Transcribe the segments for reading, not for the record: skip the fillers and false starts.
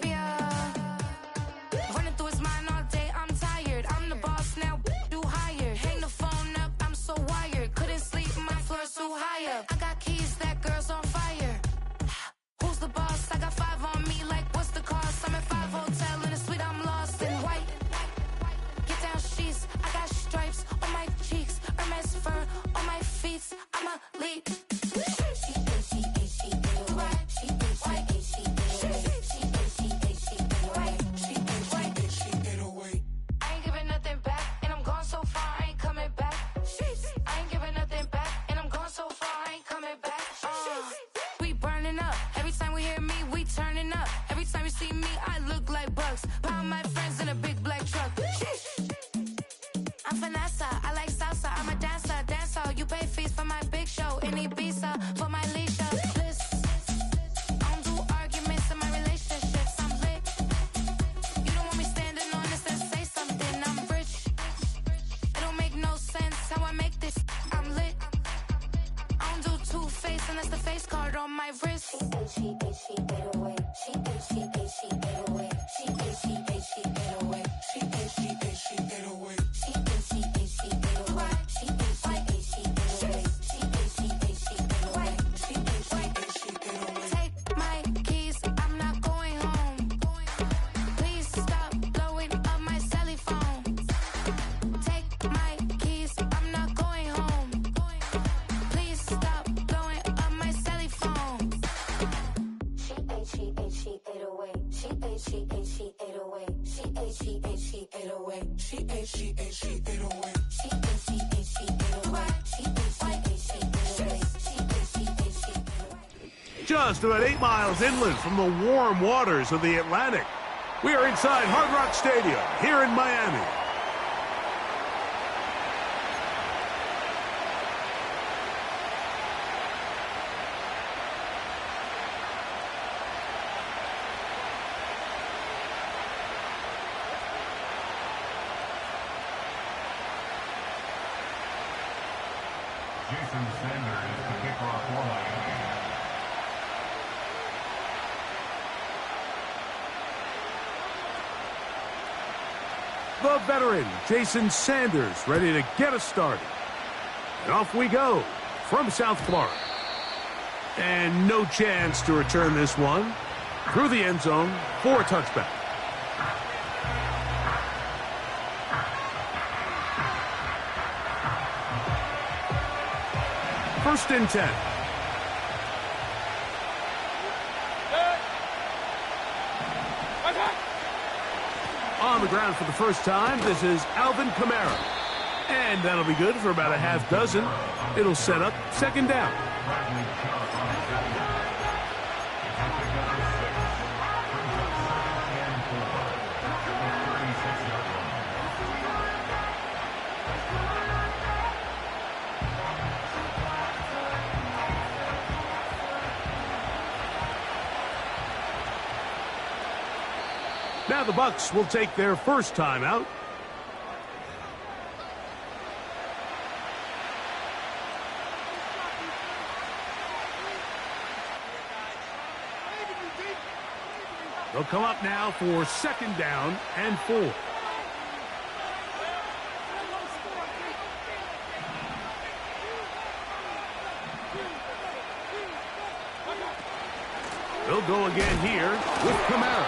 Yeah. Running through his mind all day, I'm tired. I'm the boss now, do higher. Hang the phone up, I'm so wired. Couldn't sleep, my floor's too high up. I got keys, that girl's on fire. Who's the boss? I got 5 on me, like what's the cost? I'm at 5 hotel in a suite, I'm lost in white. Get down sheets, I got stripes on my cheeks, Hermes fur on my feet. I'm a lead. I ain't giving nothing back, and I'm gone so far, I ain't coming back. I ain't giving nothing back, and I'm gone so far, I ain't coming back. We burning up. Every time we hear me, we turning up. Every time you see me, I look like bugs. Pound my friends in a big black truck. I'm Vanessa, I like salsa, I'm a dancer, you pay fees for my big show, in Ibiza, for my leisure. Bliss. I don't do arguments in my relationships, I'm lit. You don't want me standing on this and say something, I'm rich. It don't make no sense how I make this, I'm lit. I don't do two-face unless the face card on my wrist. Take my keys, I'm not going home. Please stop blowing up my celly phone. Take my keys, I'm not going home. Please stop blowing up my celly phone. She ate away. She ate away. She ate away. She ate away. Just about 8 miles inland from the warm waters of the Atlantic, we are inside Hard Rock Stadium here in Miami. Jason Sanders, the kickoff for Miami. The veteran, Jason Sanders, ready to get us started. And off we go from South Florida. And no chance to return this one. Through the end zone for a touchback. First and 10. On the ground for the first time, this is Alvin Kamara. And that'll be good for about a half dozen. It'll set up second down. Now the Bucs will take their first time out. They'll come up now for second down and 4. They'll go again here with Kamara.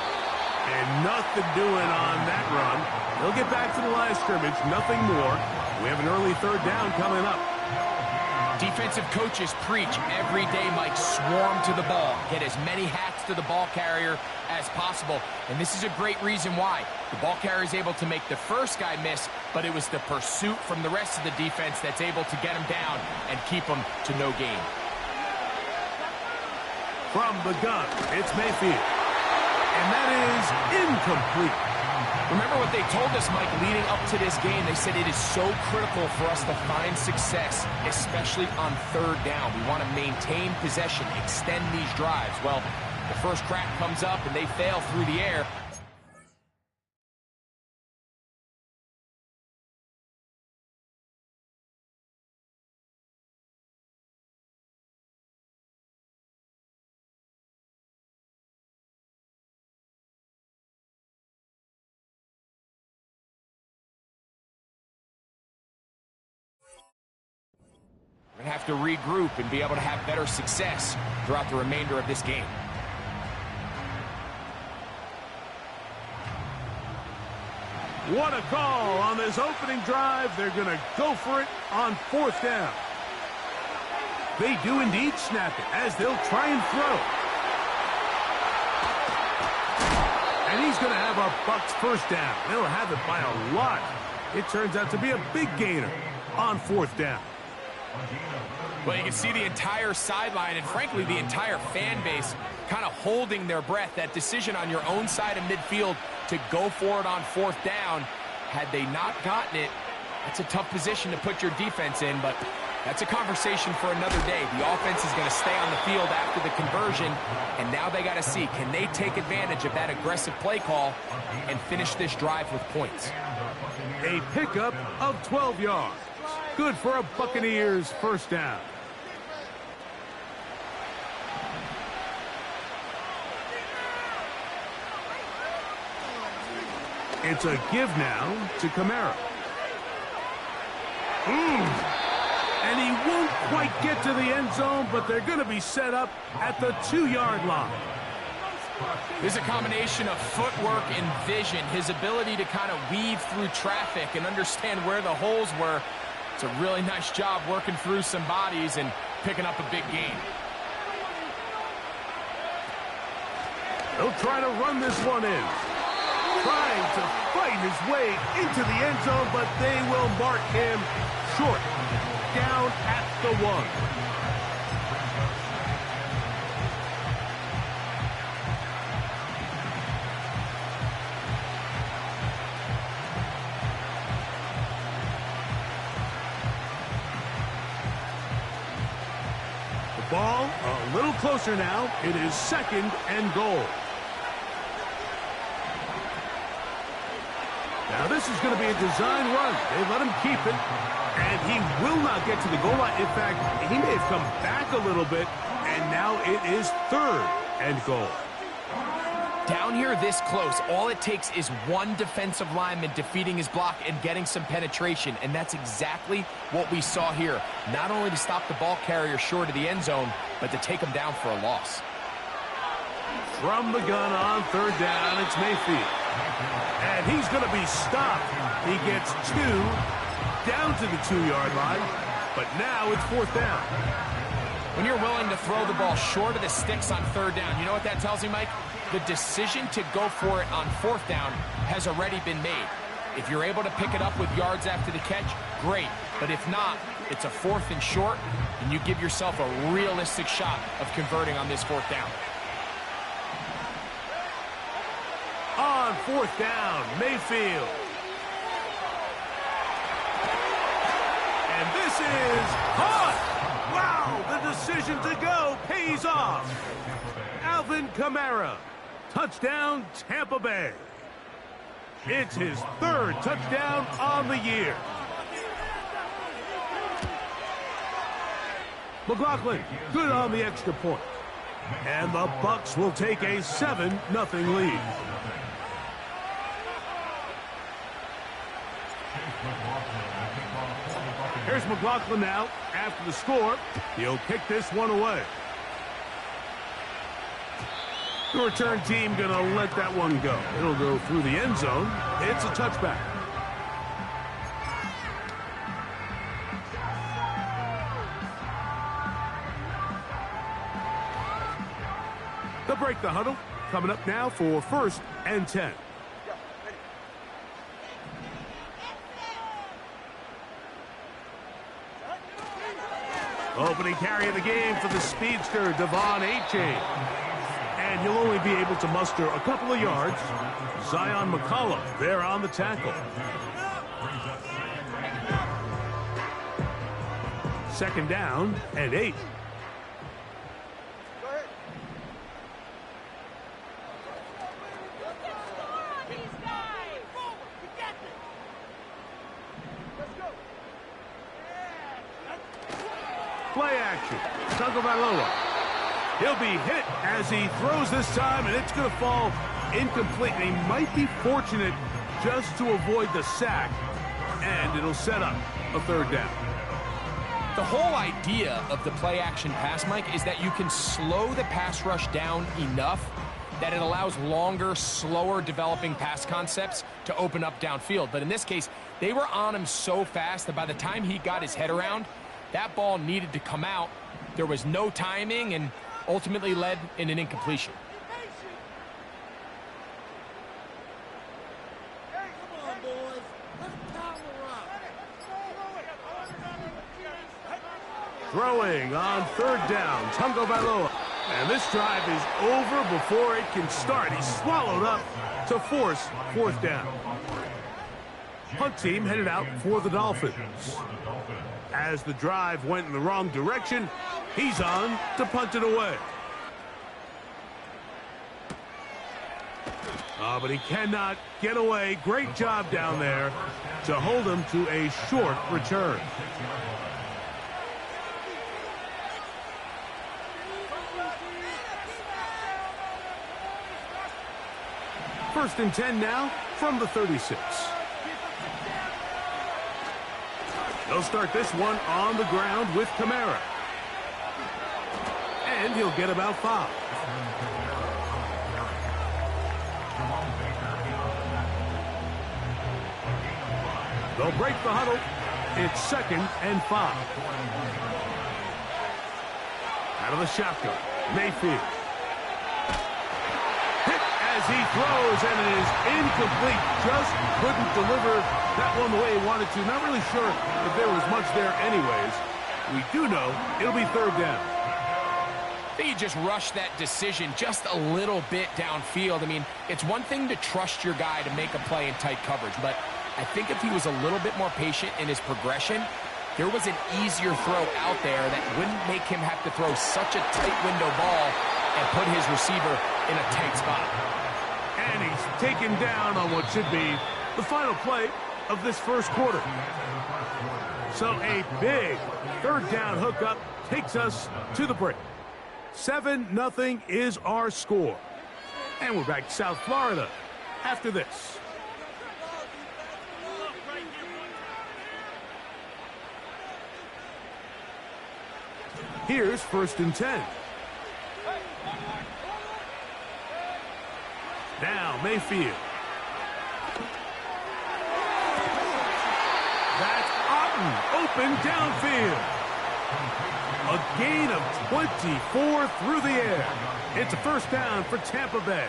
And nothing doing on that run. They'll get back to the line of scrimmage, nothing more. We have an early third down coming up. Defensive coaches preach every day, Mike, swarm to the ball. Get as many hacks to the ball carrier as possible. And this is a great reason why. The ball carrier is able to make the first guy miss, but it was the pursuit from the rest of the defense that's able to get him down and keep him to no gain. From the gun, it's Mayfield. And that is incomplete. Remember what they told us, Mike, leading up to this game. They said it is so critical for us to find success, especially on third down. We want to maintain possession, extend these drives. Well, the first crack comes up and they fail through the air. to regroup and be able to have better success throughout the remainder of this game. What a call on this opening drive. They're going to go for it on 4th down. They do indeed snap it as they'll try and throw. And he's going to have a Bucs first down. They'll have it by a lot. It turns out to be a big gainer on 4th down. Well, you can see the entire sideline and, frankly, the entire fan base kind of holding their breath. That decision on your own side of midfield to go for it on 4th down, had they not gotten it, that's a tough position to put your defense in, but that's a conversation for another day. The offense is going to stay on the field after the conversion, and now they got to see, can they take advantage of that aggressive play call and finish this drive with points? A pickup of 12 yards. Good for a Buccaneers first down. It's a give now to Kamara. And he won't quite get to the end zone, but they're going to be set up at the 2-yard line. There's a combination of footwork and vision, his ability to kind of weave through traffic and understand where the holes were. It's a really nice job working through some bodies and picking up a big gain. They'll try to run this one in. Trying to fight his way into the end zone, but they will mark him short. Down at the 1. The ball a little closer now. It is 2nd and goal. Now this is going to be a design run. They let him keep it, and he will not get to the goal line. In fact, he may have come back a little bit, and now it is 3rd and goal. Down here this close, all it takes is one defensive lineman defeating his block and getting some penetration, and that's exactly what we saw here. Not only to stop the ball carrier short of the end zone, but to take him down for a loss. From the gun on 3rd down, it's Mayfield. And he's going to be stopped. He gets 2 down to the 2-yard line, but now it's 4th down. When you're willing to throw the ball short of the sticks on 3rd down, you know what that tells me, Mike? The decision to go for it on 4th down has already been made. If you're able to pick it up with yards after the catch, great. But if not, it's a 4th and short, and you give yourself a realistic shot of converting on this 4th down. On 4th down, Mayfield. And this is caught. Wow, the decision to go pays off. Alvin Kamara, touchdown Tampa Bay. It's his 3rd touchdown on the year. McLaughlin, good on the extra point. And the Bucs will take a 7-0 lead. Here's McLaughlin now. After the score, he'll kick this one away. The return team going to let that one go. It'll go through the end zone. It's a touchback. They'll break the huddle. Coming up now for 1st and 10. Opening carry of the game for the speedster, Devon Achane. And he'll only be able to muster a couple of yards. Zion McCollum there on the tackle. 2nd down and 8. Play action. Tagovailoa. He'll be hit as he throws this time, and it's going to fall incomplete. And he might be fortunate just to avoid the sack, and it'll set up a 3rd down. The whole idea of the play-action pass, Mike, is that you can slow the pass rush down enough that it allows longer, slower developing pass concepts to open up downfield. But in this case, they were on him so fast that by the time he got his head around, that ball needed to come out. There was no timing and ultimately led in an incompletion. Throwing on third down, Tagovailoa. And this drive is over before it can start. He's swallowed up to force fourth down. Punt team headed out for the Dolphins. As the drive went in the wrong direction, he's on to punt it away. But he cannot get away. Great job down there to hold him to a short return. First and 10 now from the 36. They'll start this one on the ground with Kamara. And he'll get about 5. They'll break the huddle. It's 2nd and 5. Out of the shotgun, Mayfield. Hit as he throws, and it is incomplete. Just couldn't deliver that one the way he wanted to. Not really sure if there was much there anyways. We do know it'll be 3rd down. I think he just rushed that decision just a little bit downfield. I mean, it's one thing to trust your guy to make a play in tight coverage, but I think if he was a little bit more patient in his progression, there was an easier throw out there that wouldn't make him have to throw such a tight window ball and put his receiver in a tight spot. And he's taken down on what should be the final play of this first quarter. So a big 3rd down hookup takes us to the break. 7-0 is our score. And we're back to South Florida after this. Here's 1st and 10. Now Mayfield. That's Otten, open downfield. A gain of 24 through the air. It's a 1st down for Tampa Bay.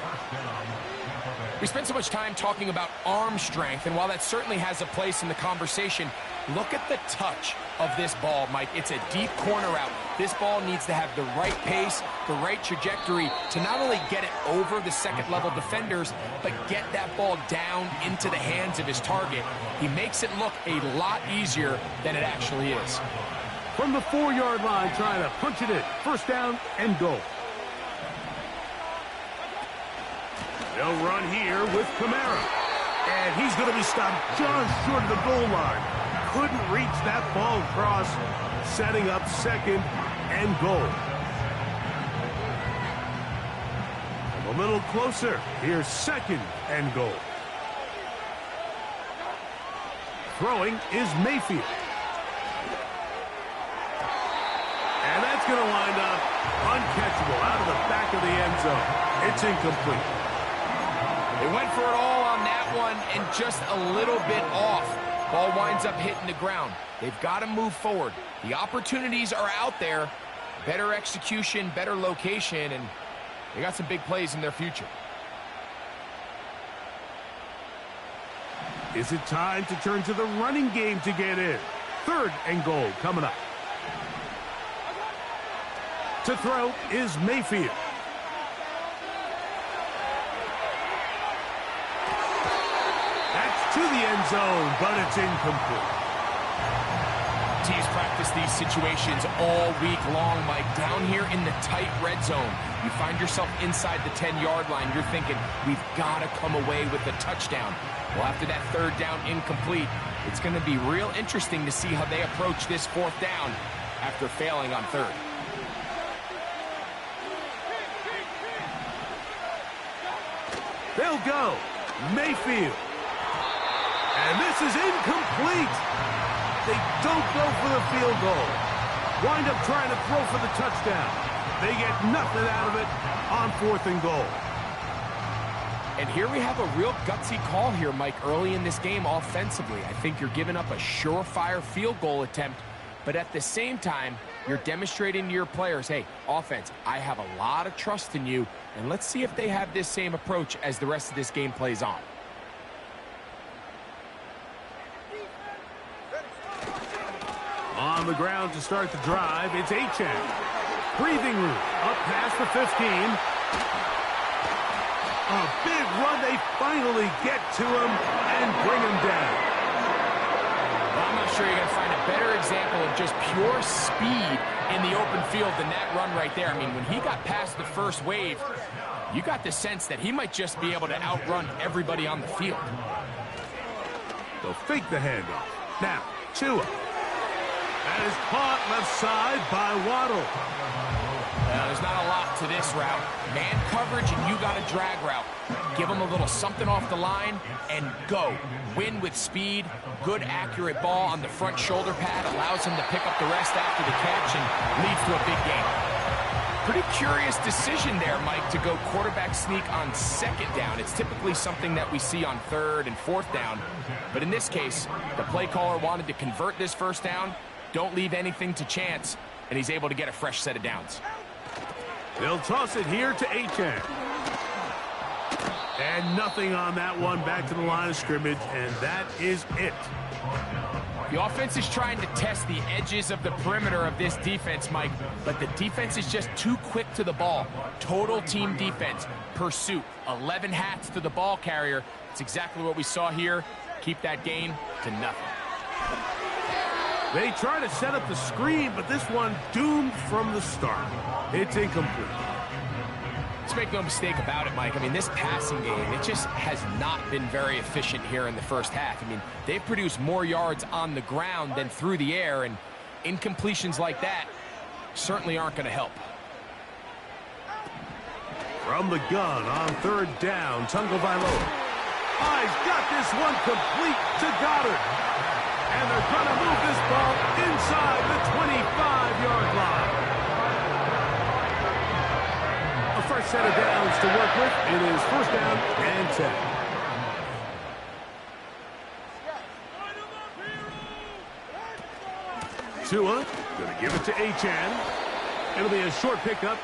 We spent so much time talking about arm strength, and while that certainly has a place in the conversation, look at the touch of this ball, Mike. It's a deep corner out. This ball needs to have the right pace, the right trajectory to not only get it over the second-level defenders, but get that ball down into the hands of his target. He makes it look a lot easier than it actually is. From the 4-yard line, trying to punch it in. 1st down and goal. They'll run here with Kamara. And he's going to be stopped just short of the goal line. Couldn't reach that ball across, setting up 2nd and goal. A little closer. Here's 2nd and goal. Throwing is Mayfield. And that's going to wind up uncatchable out of the back of the end zone. It's incomplete. They went for it all on that one and just a little bit off. Ball winds up hitting the ground. They've got to move forward. The opportunities are out there. Better execution, better location, and they got some big plays in their future. Is it time to turn to the running game to get in? 3rd and goal coming up. To throw is Mayfield. That's to the end zone, but it's incomplete. Teams practice these situations all week long, Mike. Down here in the tight red zone, you find yourself inside the 10-yard line. You're thinking, we've got to come away with a touchdown. Well, after that 3rd down incomplete, it's going to be real interesting to see how they approach this 4th down after failing on 3rd. They'll go. Mayfield. And this is incomplete. They don't go for the field goal. wind up trying to throw for the touchdown. They get nothing out of it on 4th and goal. And here we have a real gutsy call here, Mike, early in this game offensively. I think you're giving up a surefire field goal attempt, but at the same time, you're demonstrating to your players, hey, offense, I have a lot of trust in you, and let's see if they have this same approach as the rest of this game plays on. On the ground to start the drive, it's Achane. Breathing room, up past the 15. A big run, they finally get to him and bring him down. Well, I'm not sure you're going to find a better example of just pure speed in the open field than that run right there. I mean, when he got past the first wave, you got the sense that he might just be able to outrun everybody on the field. They'll fake the handoff. Now, Tua. That is caught left side by Waddle. There's not a lot to this route. Man coverage, and you got a drag route. Give him a little something off the line and go. Win with speed. Good, accurate ball on the front shoulder pad. Allows him to pick up the rest after the catch and leads to a big game. Pretty curious decision there, Mike, to go quarterback sneak on 2nd down. It's typically something that we see on 3rd and 4th down. But in this case, the play caller wanted to convert this 1st down. Don't leave anything to chance, and he's able to get a fresh set of downs. They'll toss it here to Achane. And nothing on that one. Back to the line of scrimmage, and that is it. The offense is trying to test the edges of the perimeter of this defense, Mike, but the defense is just too quick to the ball. Total team defense, pursuit, 11 hats to the ball carrier. It's exactly what we saw here. Keep that gain to nothing. They try to set up the screen, but this one doomed from the start. It's incomplete. Let's make no mistake about it, Mike. I mean, this passing game, it just has not been very efficient here in the 1st half. I mean, they've produced more yards on the ground than through the air, and incompletions like that certainly aren't going to help. From the gun on 3rd down, Tagovailoa. He's got this one complete to Goddard. And they're going to move this ball inside the 25-yard line. A fresh set of downs to work with. It is 1st down and 10. Tua going to give it to Achane. It'll be a short pickup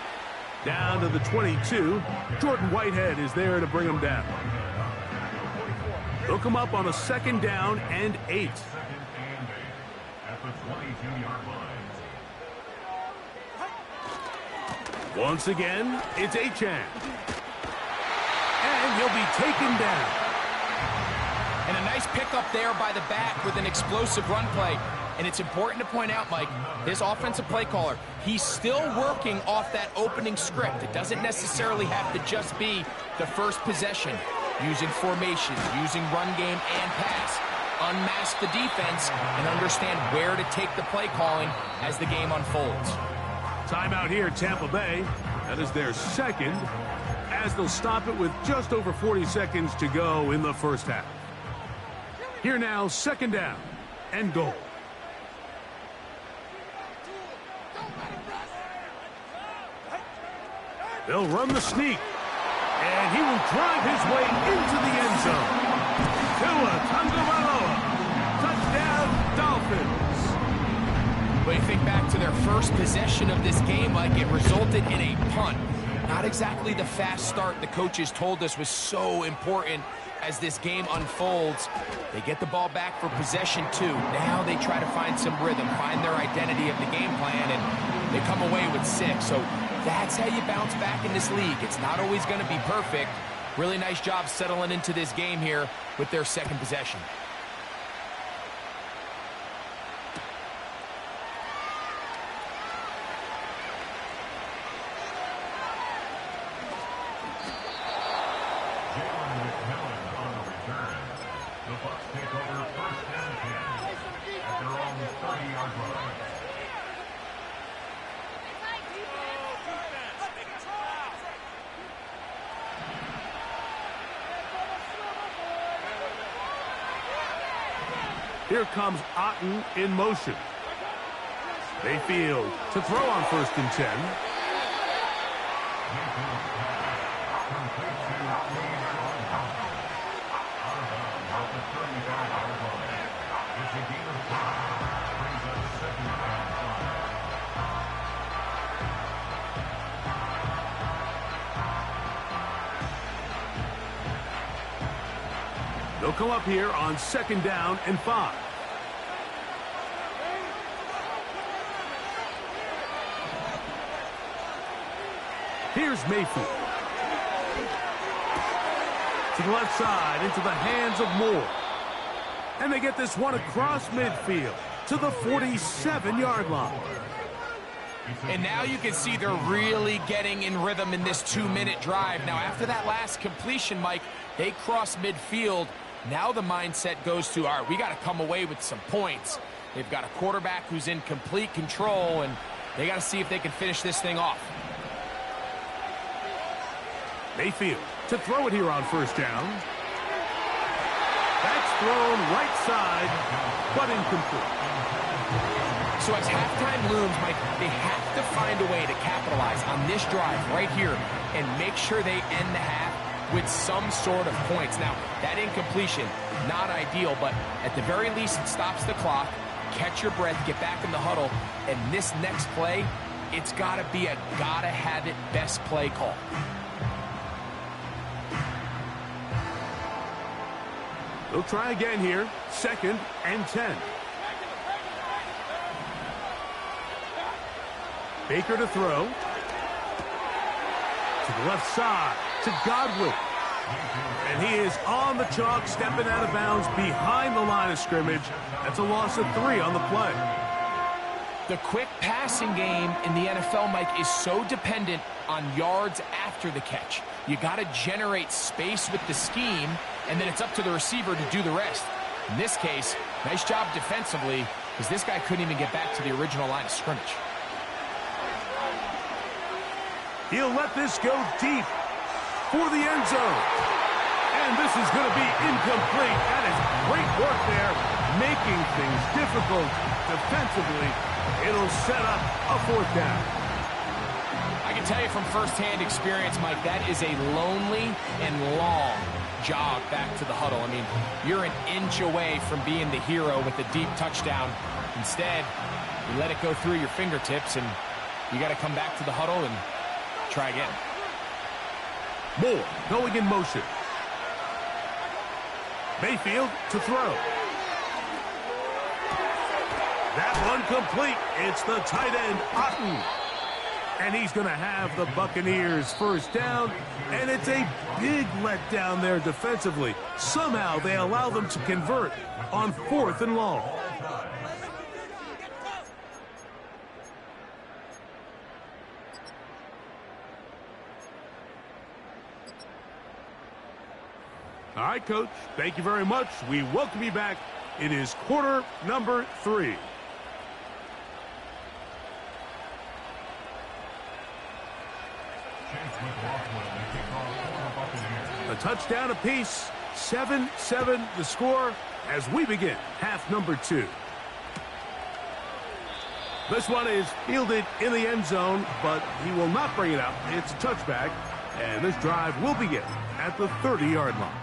down to the 22. Jordan Whitehead is there to bring him down. They'll come up on a 2nd down and 8. At the 22-yard line. Once again, it's Achane. And he'll be taken down. And a nice pickup there by the back with an explosive run play. And it's important to point out, Mike, this offensive play caller, he's still working off that opening script. It doesn't necessarily have to just be the first possession. Using formations, using run game and pass. Unmask the defense and understand where to take the play calling as the game unfolds. Timeout here, Tampa Bay. That is their 2nd, as they'll stop it with just over 40 seconds to go in the 1st half. Here now, 2nd down and goal. They'll run the sneak. And he will drive his way into the end zone. Tua Tagovailoa. Touchdown, Dolphins. When you think back to their first possession of this game, like it resulted in a punt. Not exactly the fast start the coaches told us was so important as this game unfolds. They get the ball back for possession 2. Now they try to find some rhythm, find their identity of the game plan, and they come away with 6. So that's how you bounce back in this league. It's not always going to be perfect. Really nice job settling into this game here with their 2nd possession. Here comes Otten in motion. Mayfield to throw on 1st and 10. They'll come up here on 2nd down and 5. Here's Mayfield. To the left side, into the hands of Moore. And they get this one across midfield to the 47-yard line. And now you can see they're really getting in rhythm in this 2-minute drive. Now, after that last completion, Mike, they cross midfield. Now the mindset goes to, all right, we got to come away with some points. They've got a quarterback who's in complete control, and they got to see if they can finish this thing off. Mayfield to throw it here on 1st down. That's thrown right side, but incomplete. So as halftime looms, Mike, they have to find a way to capitalize on this drive right here and make sure they end the half with some sort of points. Now, that incompletion, not ideal, but at the very least, it stops the clock. Catch your breath, get back in the huddle, and this next play, it's got to be a gotta-have-it best play call. They'll try again here, 2nd and 10. Baker to throw. To the left side, to Godwin. And he is on the chalk, stepping out of bounds behind the line of scrimmage. That's a loss of 3 on the play. The quick passing game in the NFL, Mike, is so dependent on yards after the catch. You got to generate space with the scheme, and then it's up to the receiver to do the rest. In this case, nice job defensively, because this guy couldn't even get back to the original line of scrimmage. He'll let this go deep for the end zone. And this is going to be incomplete. That is great work there, making things difficult defensively. It'll set up a 4th down. I can tell you from firsthand experience, Mike, that is a lonely and long jog back to the huddle. I mean, you're an inch away from being the hero with a deep touchdown. Instead, you let it go through your fingertips, and you got to come back to the huddle and try again. Moore going in motion. Mayfield to throw. That one complete. It's the tight end, Otten. And he's going to have the Buccaneers 1st down. And it's a big letdown there defensively. Somehow they allow them to convert on 4th and long. All right, Coach, thank you very much. We welcome you back. It is quarter number 3. A touchdown apiece, 7-7 the score as we begin half number 2. This one is fielded in the end zone, but he will not bring it out. It's a touchback, and this drive will begin at the 30-yard line.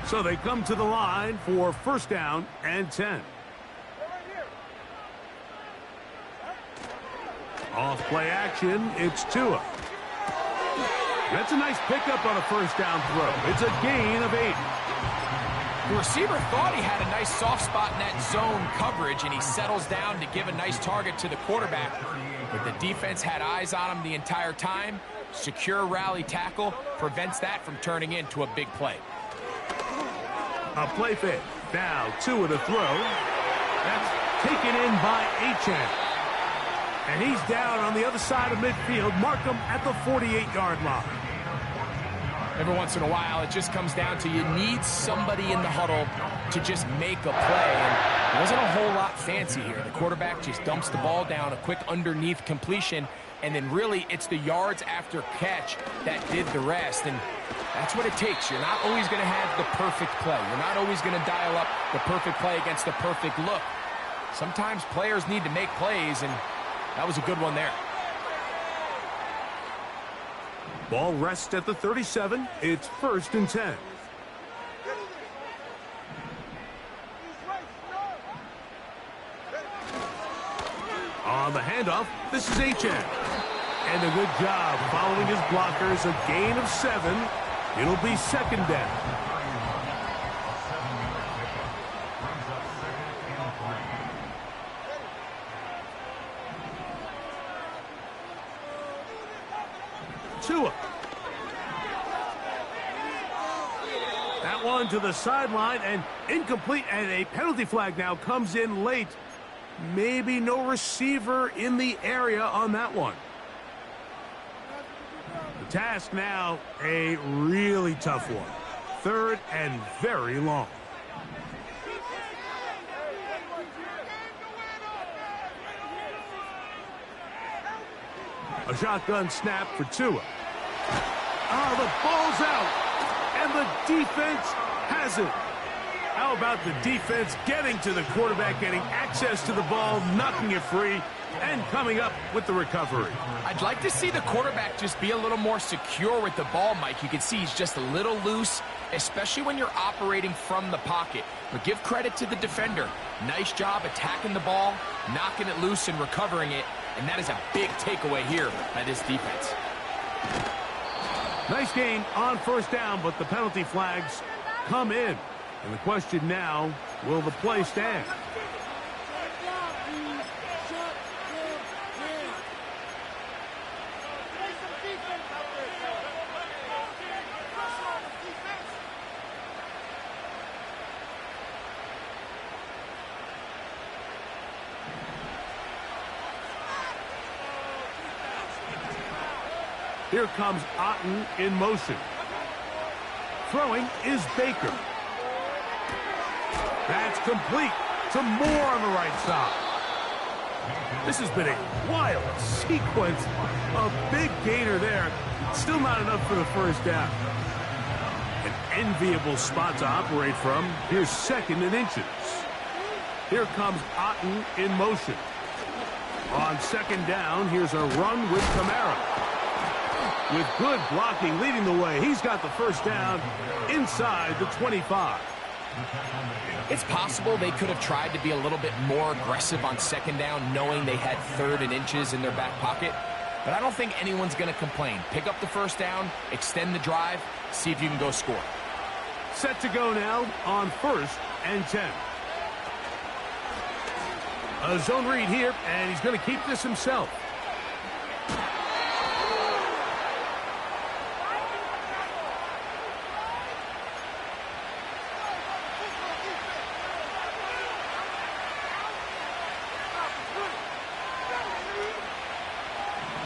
So they come to the line for 1st down and 10. Off play action, it's Tua. That's a nice pickup on a 1st down throw. It's a gain of 8. The receiver thought he had a nice soft spot in that zone coverage, and he settles down to give a nice target to the quarterback. But the defense had eyes on him the entire time. Secure rally tackle prevents that from turning into a big play. A play fake. Now Tua to throw. That's taken in by Achane. And he's down on the other side of midfield. Mark him at the 48-yard line. Every once in a while, it just comes down to you need somebody in the huddle to just make a play. And it wasn't a whole lot fancy here. The quarterback just dumps the ball down, a quick underneath completion, and then really it's the yards after catch that did the rest. And That's what it takes. You're not always going to have the perfect play. You're not always going to dial up the perfect play against the perfect look. Sometimes players need to make plays, and that was a good one there. Ball rests at the 37. It's 1st and 10. On the handoff, this is Achane. And a good job following his blockers. A gain of 7. It'll be 2nd down. Tua. That one to the sideline and incomplete, and a penalty flag now comes in late. Maybe no receiver in the area on that one. The task now, a really tough one. 3rd and very long. A shotgun snap for Tua. Oh, the ball's out, and the defense has it. How about the defense getting to the quarterback, getting access to the ball, knocking it free, and coming up with the recovery? I'd like to see the quarterback just be a little more secure with the ball, Mike. You can see he's just a little loose, especially when you're operating from the pocket. But give credit to the defender. Nice job attacking the ball, knocking it loose, and recovering it. And that is a big takeaway here by this defense. Nice gain on 1st down, but the penalty flags come in. And the question now, will the play stand? Here comes Otton in motion. Throwing is Baker. That's complete to Moore on the right side. This has been a wild sequence. A big gainer there. Still not enough for the 1st down. An enviable spot to operate from. Here's 2nd and inches. Here comes Otton in motion. On 2nd down, here's a run with Kamara. With good blocking leading the way, he's got the 1st down inside the 25. It's possible they could have tried to be a little bit more aggressive on 2nd down, knowing they had 3rd and inches in their back pocket. But I don't think anyone's going to complain. Pick up the 1st down, extend the drive, see if you can go score. Set to go now on 1st and 10. A zone read here, and he's going to keep this himself.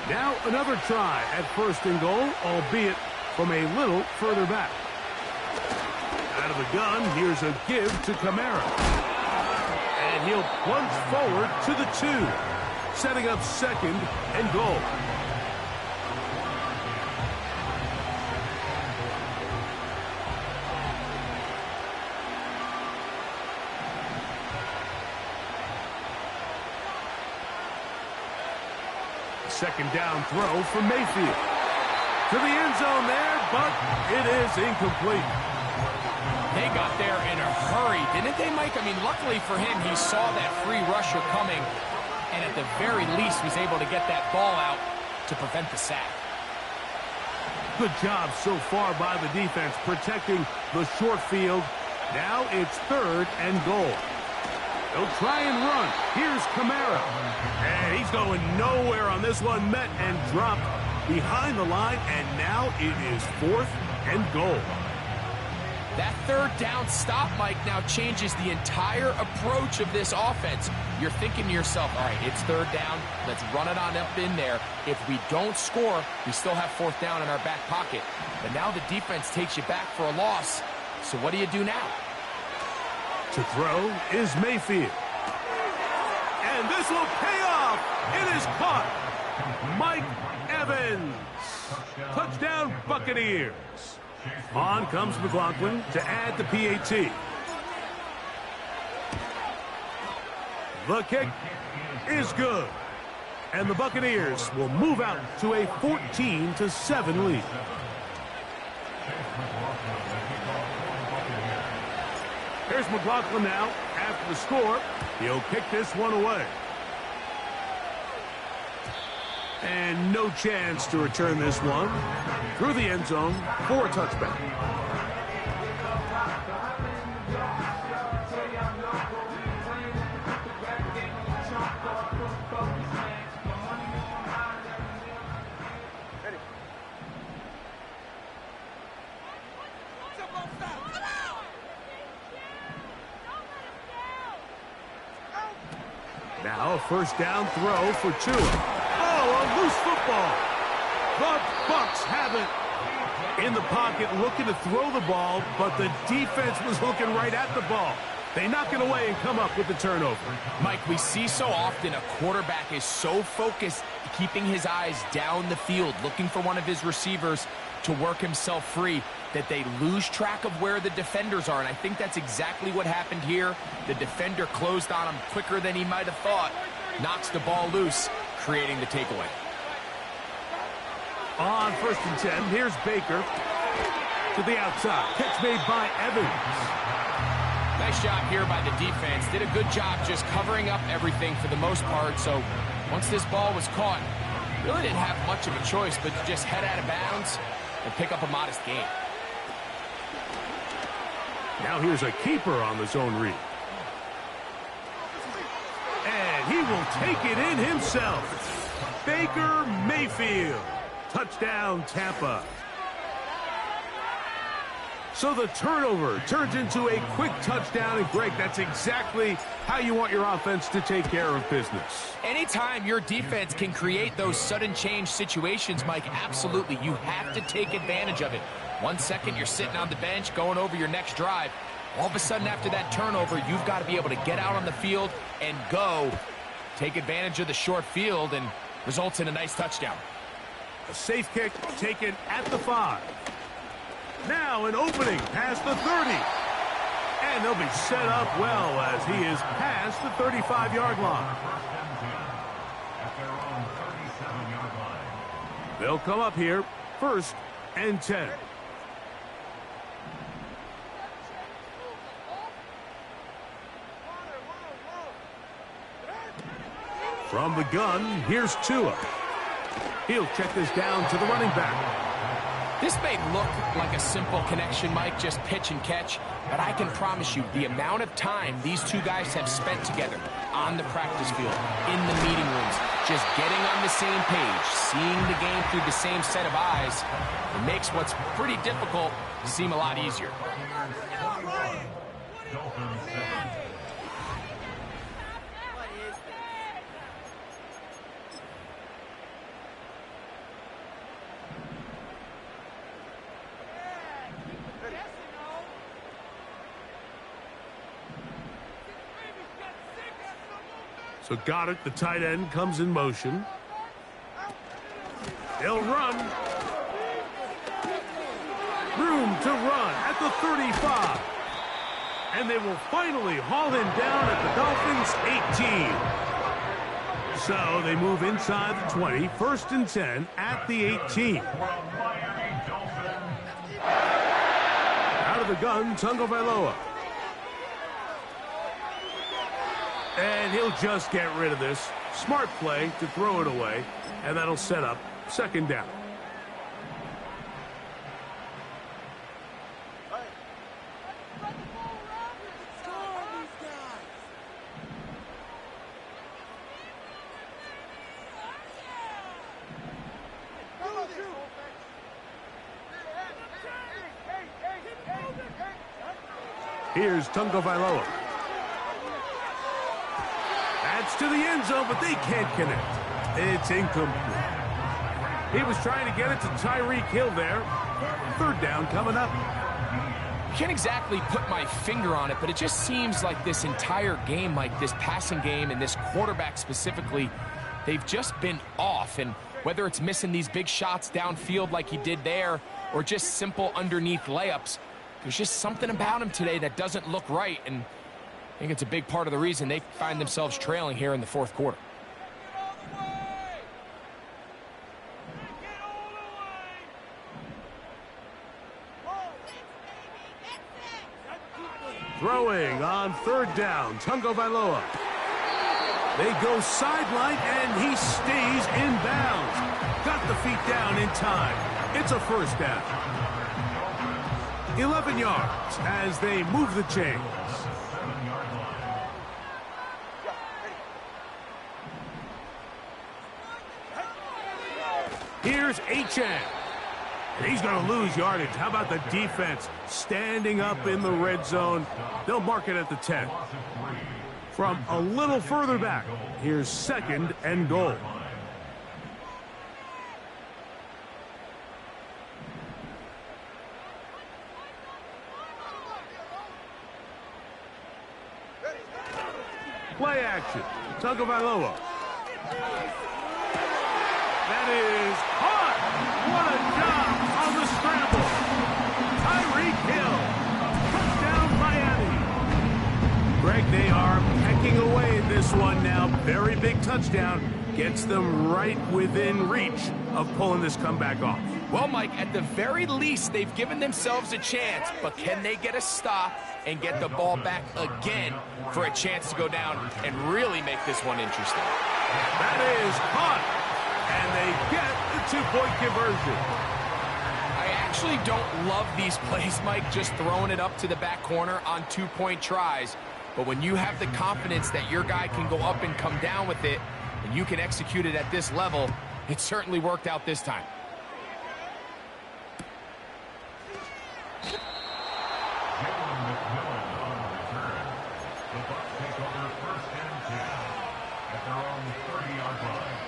Now another try at 1st and goal, albeit from a little further back. Out of the gun, here's a give to Kamara. And he'll plunge forward to the 2, setting up 2nd and goal. Second down throw for Mayfield. To the end zone there, but it is incomplete. They got there in a hurry, didn't they, Mike? I mean, luckily for him, he saw that free rusher coming, and at the very least was able to get that ball out to prevent the sack. Good job so far by the defense protecting the short field. Now it's 3rd and goal. They'll try and run. Here's Kamara. And he's going nowhere on this one. Met and dropped behind the line. And now it is 4th and goal. That 3rd down stop, Mike, now changes the entire approach of this offense. You're thinking to yourself, all right, it's 3rd down. Let's run it on up in there. If we don't score, we still have 4th down in our back pocket. But now the defense takes you back for a loss. So what do you do now? To throw is Mayfield. And this will pay off. It is caught. Mike Evans. Touchdown, Buccaneers. On comes McLaughlin to add the PAT. The kick is good. And the Buccaneers will move out to a 14-7 lead. Here's McLaughlin now. After the score, he'll kick this one away. And no chance to return this one through the end zone for a touchback. Now a first down throw for Tua. Oh, a loose football. The Bucs have it in the pocket, looking to throw the ball, but the defense was looking right at the ball. They knock it away and come up with the turnover. Mike, we see so often a quarterback is so focused, keeping his eyes down the field, looking for one of his receivers to work himself free, that they lose track of where the defenders are. And I think that's exactly what happened here. The defender closed on him quicker than he might have thought. Knocks the ball loose, creating the takeaway. On 1st and 10, here's Baker to the outside. Catch made by Evans. Nice job here by the defense. Did a good job just covering up everything for the most part. So once this ball was caught, really didn't have much of a choice but to just head out of bounds and pick up a modest gain. Now here's a keeper on the zone read. And he will take it in himself. Baker Mayfield. Touchdown, Tampa. So the turnover turns into a quick touchdown. And Greg, that's exactly how you want your offense to take care of business. Anytime your defense can create those sudden change situations, Mike, absolutely, you have to take advantage of it. 1 second, you're sitting on the bench, going over your next drive. All of a sudden, after that turnover, you've got to be able to get out on the field and go. Take advantage of the short field, and results in a nice touchdown. A safe kick taken at the 5. Now an opening past the 30. And they'll be set up well as he is past the 35-yard line. They'll come up here, 1st and 10. From the gun, here's Tua. He'll check this down to the running back. This may look like a simple connection, Mike, just pitch and catch, but I can promise you the amount of time these two guys have spent together on the practice field, in the meeting rooms, just getting on the same page, seeing the game through the same set of eyes, it makes what's pretty difficult seem a lot easier. So Goddard, the tight end, comes in motion. They'll run. Room to run at the 35. And they will finally haul him down at the Dolphins' 18. So they move inside the 20, 1st and 10 at the 18. Out of the gun, Tagovailoa. And he'll just get rid of this. Smart play to throw it away, and that'll set up 2nd down. Here's Tagovailoa. That's to the end zone, but they can't connect. It's incomplete. He was trying to get it to Tyreek Hill there. 3rd down coming up. Can't exactly put my finger on it, but it just seems like this entire game, Mike, this passing game and this quarterback specifically, they've just been off. And whether it's missing these big shots downfield like he did there or just simple underneath layups, there's just something about him today that doesn't look right. And I think it's a big part of the reason they find themselves trailing here in the fourth quarter. Throwing on third down, Tungo Vailoa. They go sideline, and he stays in bounds. Got the feet down in time. It's a first down. 11 yards as they move the chains. Here's Achane. And he's going to lose yardage. How about the defense standing up in the red zone? They'll mark it at the 10. From a little further back, here's 2nd and goal. Play action. Tungo Vailoa. That is hot. What a job on the scramble. Tyreek Hill. Touchdown, Miami. Greg, they are pecking away at this one now. Very big touchdown. Gets them right within reach of pulling this comeback off. Well, Mike, at the very least, they've given themselves a chance, but can they get a stop and get the ball back again for a chance to go down and really make this one interesting? That is hot. And they get the two-point conversion. I actually don't love these plays, Mike, just throwing it up to the back corner on two-point tries. But when you have the confidence that your guy can go up and come down with it, and you can execute it at this level, it certainly worked out this time. Jalen McMillan on the return. The Bucs take over 1st and 10 at their own 30-yard line.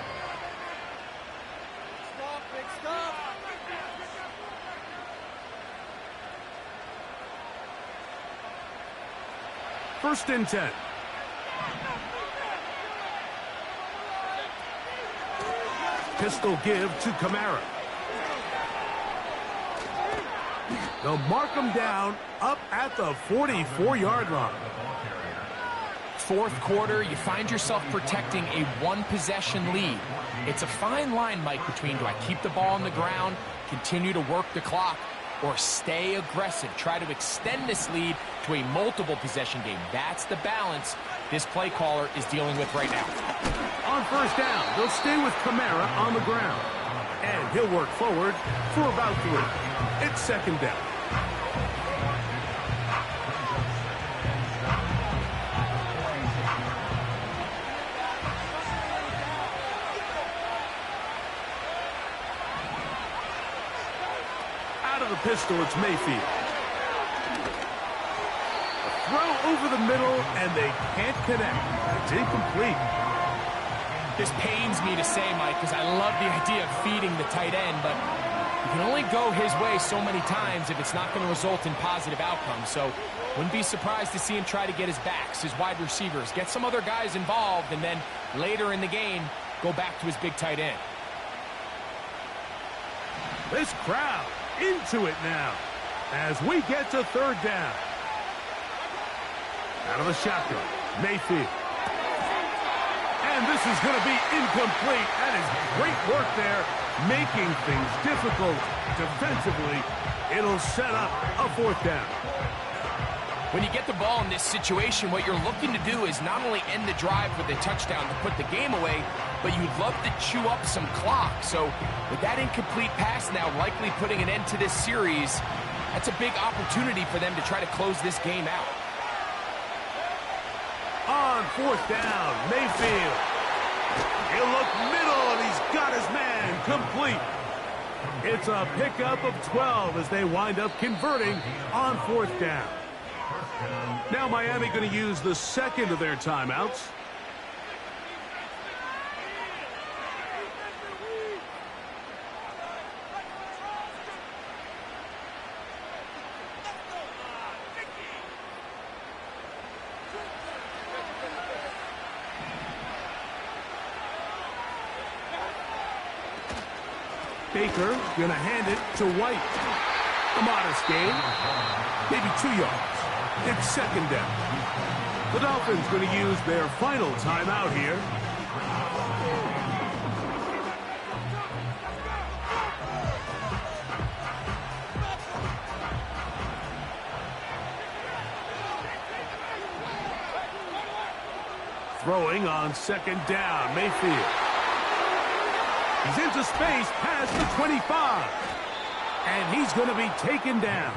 First and 10. Pistol give to Kamara. They'll mark him down up at the 44-yard line. Fourth quarter, you find yourself protecting a one-possession lead. It's a fine line, Mike, between do I keep the ball on the ground, continue to work the clock, or stay aggressive, try to extend this lead to a multiple possession game. That's the balance this play caller is dealing with right now. On first down, they'll stay with Kamara on the ground. And he'll work forward for about 3. It's 2nd down. Out of the pistol, it's Mayfield. A throw over the middle, and they can't connect. It's incomplete. This pains me to say, Mike, because I love the idea of feeding the tight end, but you can only go his way so many times if it's not going to result in positive outcomes. So wouldn't be surprised to see him try to get his backs, his wide receivers, get some other guys involved, and then later in the game, go back to his big tight end. This crowd into it now as we get to 3rd down. Out of the shotgun, Mayfield. And this is going to be incomplete. That is great work there, making things difficult defensively. It'll set up a 4th down. When you get the ball in this situation, what you're looking to do is not only end the drive with a touchdown to put the game away, but you'd love to chew up some clock. So with that incomplete pass now likely putting an end to this series, that's a big opportunity for them to try to close this game out. On 4th down, Mayfield. He'll look middle, and he's got his man complete. It's a pickup of 12 as they wind up converting on 4th down. Now Miami going to use the 2nd of their timeouts. Baker gonna hand it to White. A modest gain, maybe 2 yards. It's second down. The Dolphins gonna use their final timeout here. Throwing on second down, Mayfield. He's into space past the 25. And he's going to be taken down.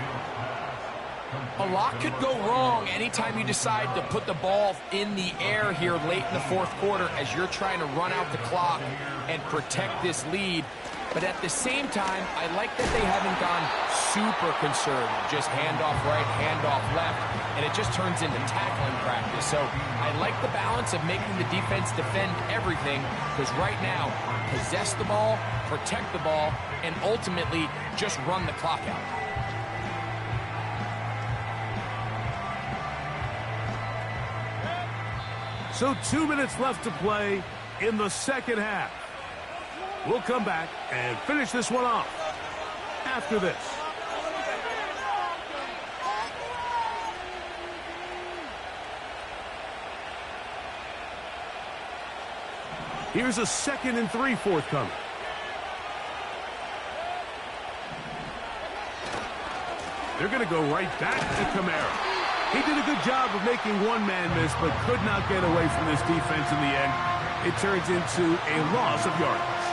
A lot could go wrong anytime you decide to put the ball in the air here late in the fourth quarter as you're trying to run out the clock and protect this lead. But at the same time, I like that they haven't gone super conservative. Just handoff right, handoff left, and it just turns into tackling practice. So I like the balance of making the defense defend everything, because right now, possess the ball, protect the ball, and ultimately just run the clock out. So 2 minutes left to play in the second half. We'll come back and finish this one off after this. Here's a 2nd and 3 forthcoming. They're going to go right back to Kamara. He did a good job of making one man miss, but could not get away from this defense in the end. It turns into a loss of yardage.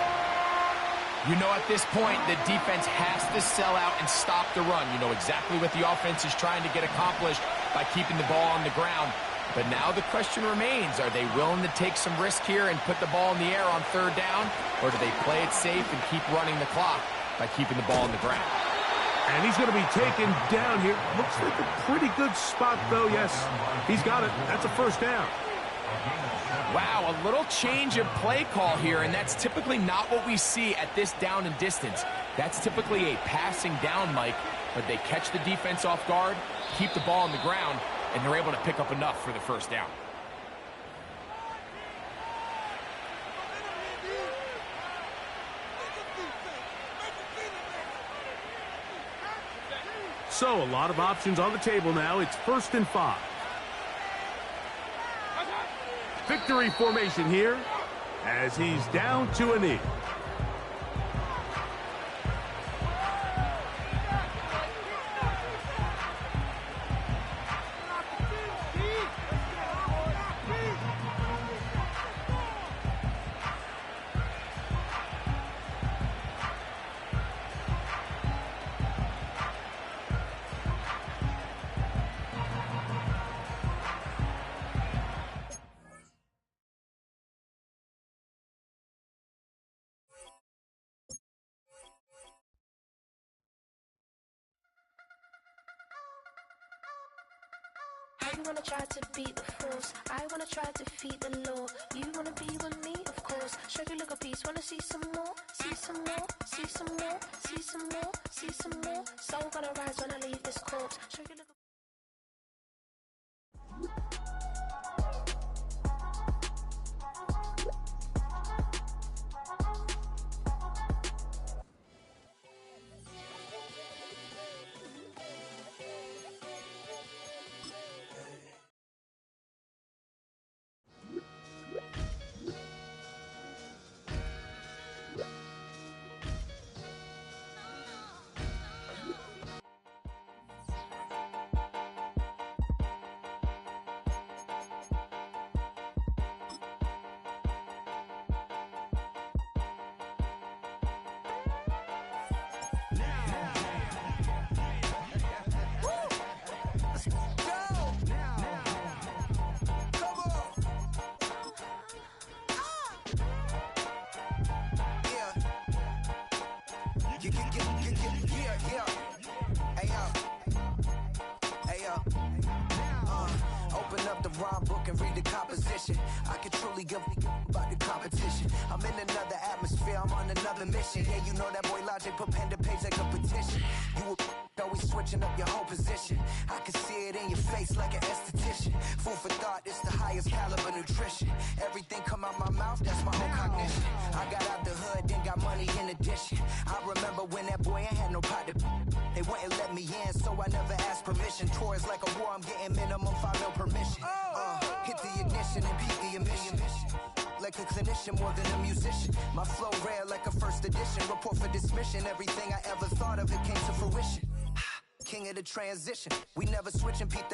You know, at this point, the defense has to sell out and stop the run. You know exactly what the offense is trying to get accomplished by keeping the ball on the ground. But now the question remains, are they willing to take some risk here and put the ball in the air on third down? Or do they play it safe and keep running the clock by keeping the ball on the ground? And he's going to be taken down here. Looks like a pretty good spot, though. Yes, he's got it. That's a first down. Wow, a little change of play call here, and that's typically not what we see at this down and distance. That's typically a passing down, Mike, but they catch the defense off guard, keep the ball on the ground, and they're able to pick up enough for the first down. So a lot of options on the table now. It's 1st and 5. Victory formation here as he's down to a knee. You wanna try to beat the force, I wanna try to defeat the law. You wanna be with me, of course. Show you look a piece, wanna see some more, see some more, see some more, see some more, see some more. Soul gonna rise when I leave this corpse. Show you look. Open up the rhyme book and read the composition. I can truly give about the competition. I'm in another atmosphere, I'm on another mission. Yeah, you know that boy Logic put pen to page like a petition. You always switching up your whole position. I can see it in your face like an esthetician. Food for thought, it's the highest caliber nutrition. Everything come out my mouth, that's my own cognition. I got out the hood, then got got money in addition. I remember when that boy ain't had no pot to. They wouldn't let me in, so I never asked permission. Tours like a war, I'm getting minimum 5 mil permission. Hit the ignition and beat the emission. Like a clinician more than a musician. My flow rare like a first edition. Report for dismission. Everything I ever thought of, it came to fruition. King of the transition. We never switching, peep